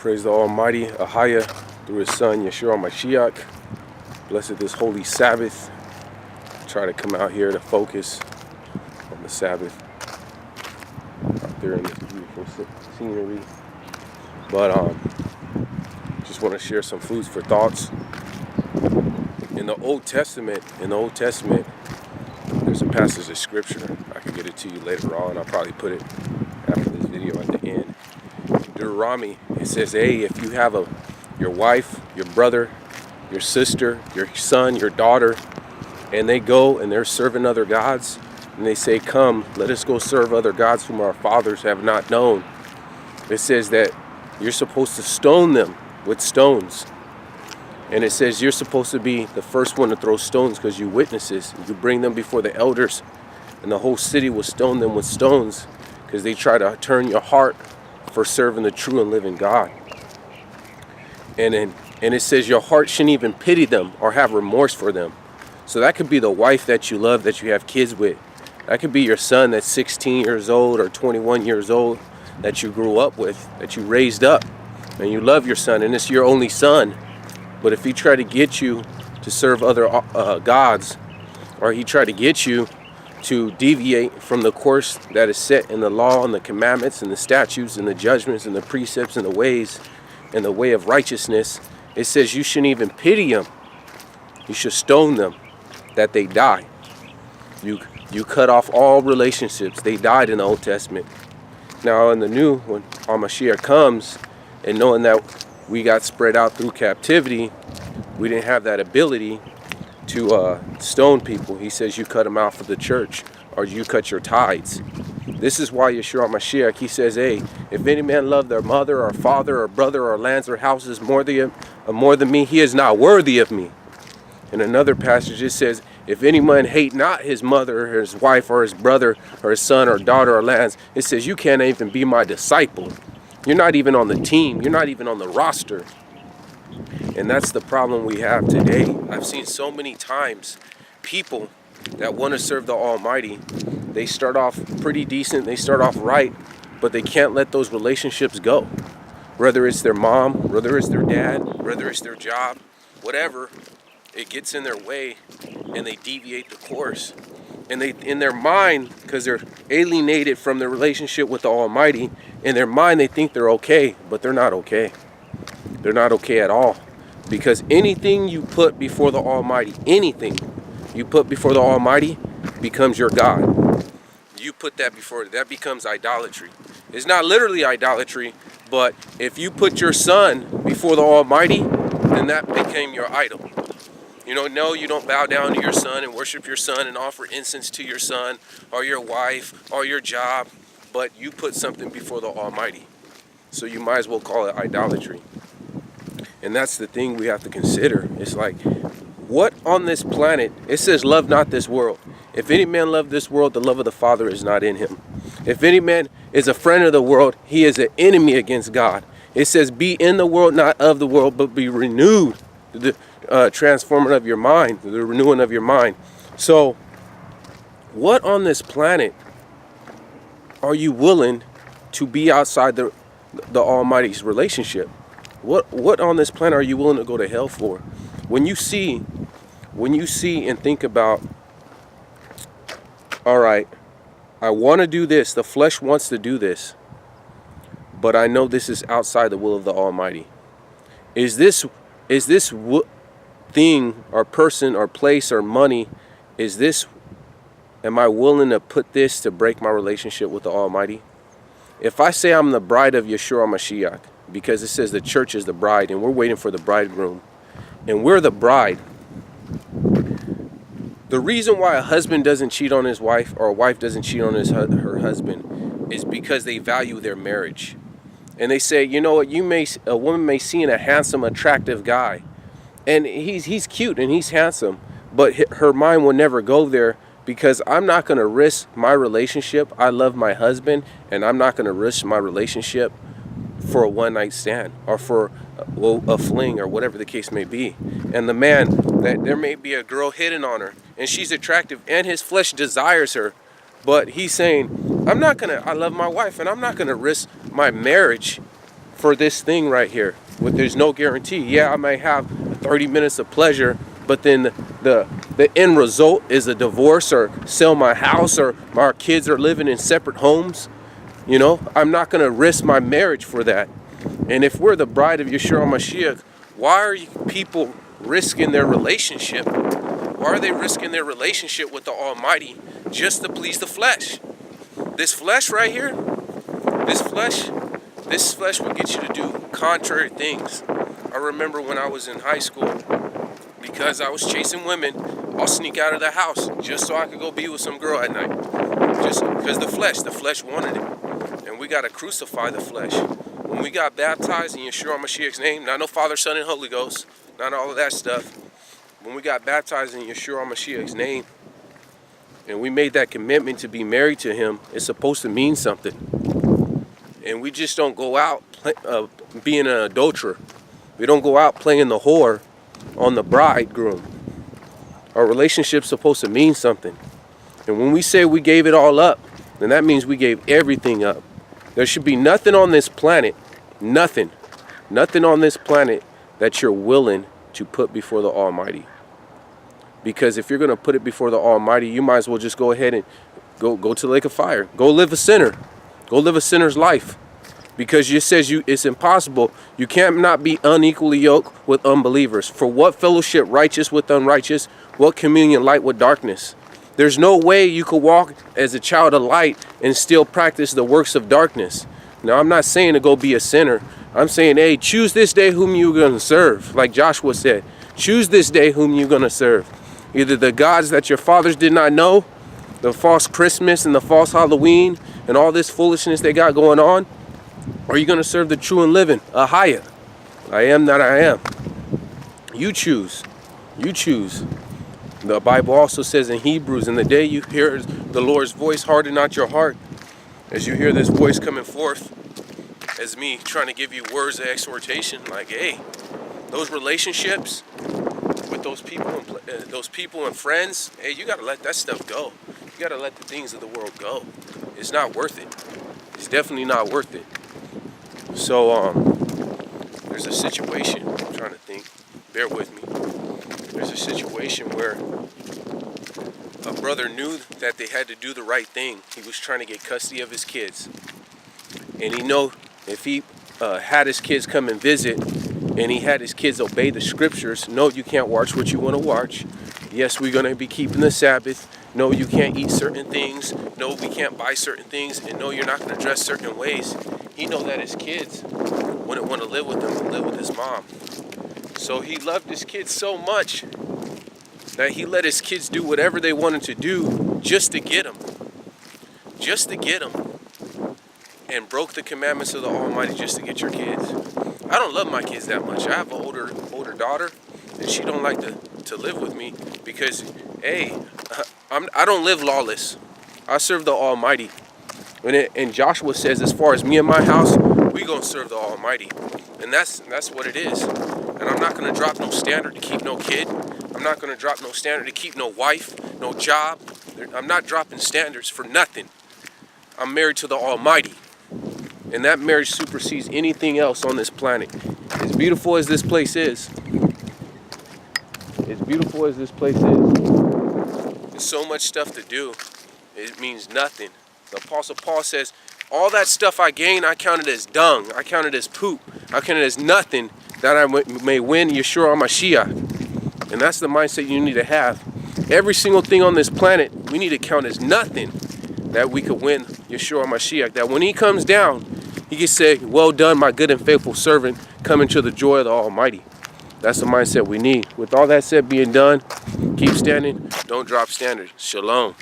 Praise the Almighty, Ahaya, through His Son, Yeshua Mashiach. Blessed this holy Sabbath. Try to come out here to focus on the Sabbath out there in this beautiful scenery. But just want to share some foods for thoughts. In the Old Testament, there's a passage of scripture. I can get it to you later on. I'll probably put it after this video at the end. Deuteronomy, it says, hey, if you have your wife, your brother, your sister, your son, your daughter, and they go and they're serving other gods, and they say, come, let us go serve other gods whom our fathers have not known. It says that you're supposed to stone them with stones. And it says you're supposed to be the first one to throw stones because you witnesses. You bring them before the elders, and the whole city will stone them with stones because they try to turn your heart for serving the true and living God. And it says your heart shouldn't even pity them or have remorse for them. So that could be the wife that you love, that you have kids with. That could be your son that's 16 years old or 21 years old that you grew up with, that you raised up. And you love your son, and it's your only son. But if he tried to get you to serve other gods, or he tried to get you to deviate from the course that is set in the law and the commandments and the statutes and the judgments and the precepts and the ways and the way of righteousness, it says you shouldn't even pity them. You should stone them that they die. You cut off all relationships. They died in the Old Testament. Now in the New, when Mashiach comes, and knowing that we got spread out through captivity, we didn't have that ability to stone people. He says you cut them out for the church, or you cut your tithes. This is why Yeshua Mashiach, he says, hey, if any man love their mother or father or brother or lands or houses more than me, he is not worthy of me. In another passage it says, if any man hate not his mother or his wife or his brother or his son or daughter or lands, it says you can't even be my disciple. You're not even on the team. You're not even on the roster. And that's the problem we have today. I've seen so many times people that want to serve the Almighty, they start off pretty decent, they start off right, but they can't let those relationships go. Whether it's their mom, whether it's their dad, whether it's their job, whatever, it gets in their way and they deviate the course. And they, in their mind, because they're alienated from their relationship with the Almighty, in their mind they think they're okay, but they're not okay. They're not okay at all. Because anything you put before the Almighty, anything you put before the Almighty becomes your God. You put that before, that becomes idolatry. It's not literally idolatry, but if you put your son before the Almighty, then that became your idol. You know, no, you don't bow down to your son and worship your son and offer incense to your son or your wife or your job, but you put something before the Almighty. So you might as well call it idolatry. And that's the thing we have to consider. It's like, what on this planet, it says, love not this world. If any man love this world, the love of the Father is not in him. If any man is a friend of the world, he is an enemy against God. It says, be in the world, not of the world, but be renewed. The transforming of your mind, the renewing of your mind. So, what on this planet are you willing to be outside the Almighty's relationship? What on this planet are you willing to go to hell for? When you see and think about, all right, I want to do this. The flesh wants to do this, but I know this is outside the will of the Almighty. Is this thing or person or place or money, am I willing to put this to break my relationship with the Almighty? If I say I'm the bride of Yeshua Mashiach, because it says the church is the bride and we're waiting for the bridegroom, and we're the bride, the reason why a husband doesn't cheat on his wife or a wife doesn't cheat on her husband is because they value their marriage. And they say, you know what, a woman may see in a handsome, attractive guy, and he's cute and he's handsome, but her mind will never go there, because I'm not going to risk my relationship. I love my husband, and I'm not going to risk my relationship for a one-night stand or for a fling or whatever the case may be. And the man, that there may be a girl hitting on her, and she's attractive, and his flesh desires her, but he's saying, I love my wife, and I'm not going to risk my marriage for this thing right here. There's no guarantee. Yeah, I may have 30 minutes of pleasure, but then the end result is a divorce, or sell my house, or our kids are living in separate homes. You know, I'm not going to risk my marriage for that. And if we're the bride of Yeshua Mashiach, why are people risking their relationship? Why are they risking their relationship with the Almighty just to please the flesh? This flesh right here, this flesh will get you to do contrary things. I remember when I was in high school, because I was chasing women, I'll sneak out of the house just so I could go be with some girl at night. Just because the flesh wanted it. And we got to crucify the flesh. When we got baptized in Yeshua Mashiach's name, not no Father, Son, and Holy Ghost, not all of that stuff. When we got baptized in Yeshua Mashiach's name, and we made that commitment to be married to him, it's supposed to mean something. And we just don't go out being an adulterer. We don't go out playing the whore on the bridegroom. Our relationship's supposed to mean something. And when we say we gave it all up, then that means we gave everything up. There should be nothing on this planet, nothing on this planet that you're willing to put before the Almighty. Because if you're going to put it before the Almighty, you might as well just go ahead and go to the lake of fire. Go live a sinner. Go live a sinner's life. Because it says it's impossible. You can't not be unequally yoked with unbelievers. For what fellowship righteous with unrighteous? What communion light with darkness? There's no way you could walk as a child of light and still practice the works of darkness. Now, I'm not saying to go be a sinner. I'm saying, hey, choose this day whom you're going to serve. Like Joshua said, choose this day whom you're going to serve. Either the gods that your fathers did not know, the false Christmas and the false Halloween and all this foolishness they got going on, or are you going to serve the true and living, Ahaya? I am that I am. You choose. You choose. The Bible also says in Hebrews, in the day you hear the Lord's voice, harden not your heart. As you hear this voice coming forth, as me trying to give you words of exhortation, like, hey, those relationships with those people and friends, hey, you got to let that stuff go. You got to let the things of the world go. It's not worth it. It's definitely not worth it. So, there's a situation, I'm trying to think, bear with me. There's a situation where a brother knew that they had to do the right thing. He was trying to get custody of his kids. And he know if he had his kids come and visit, and he had his kids obey the scriptures, no, you can't watch what you want to watch. Yes, we're going to be keeping the Sabbath. No, you can't eat certain things. No, we can't buy certain things. And no, you're not going to dress certain ways. He know that his kids wouldn't want to live with him and live with his mom. So he loved his kids so much that he let his kids do whatever they wanted to do just to get them. Just to get them. And broke the commandments of the Almighty just to get your kids. I don't love my kids that much. I have an older daughter, and she don't like to live with me because, hey, I don't live lawless. I serve the Almighty. And Joshua says, as far as me and my house, we gonna serve the Almighty. And that's what it is. And I'm not gonna drop no standard to keep no kid. I'm not gonna drop no standard to keep no wife, no job. I'm not dropping standards for nothing. I'm married to the Almighty. And that marriage supersedes anything else on this planet. As beautiful as this place is, there's so much stuff to do. It means nothing. The Apostle Paul says, all that stuff I gain, I count it as dung. I count it as poop. I count it as nothing that I may win Yeshua Mashiach. And that's the mindset you need to have. Every single thing on this planet, we need to count as nothing that we could win Yeshua Mashiach. That when he comes down, he can say, well done, my good and faithful servant, come into the joy of the Almighty. That's the mindset we need. With all that said being done, keep standing. Don't drop standards. Shalom.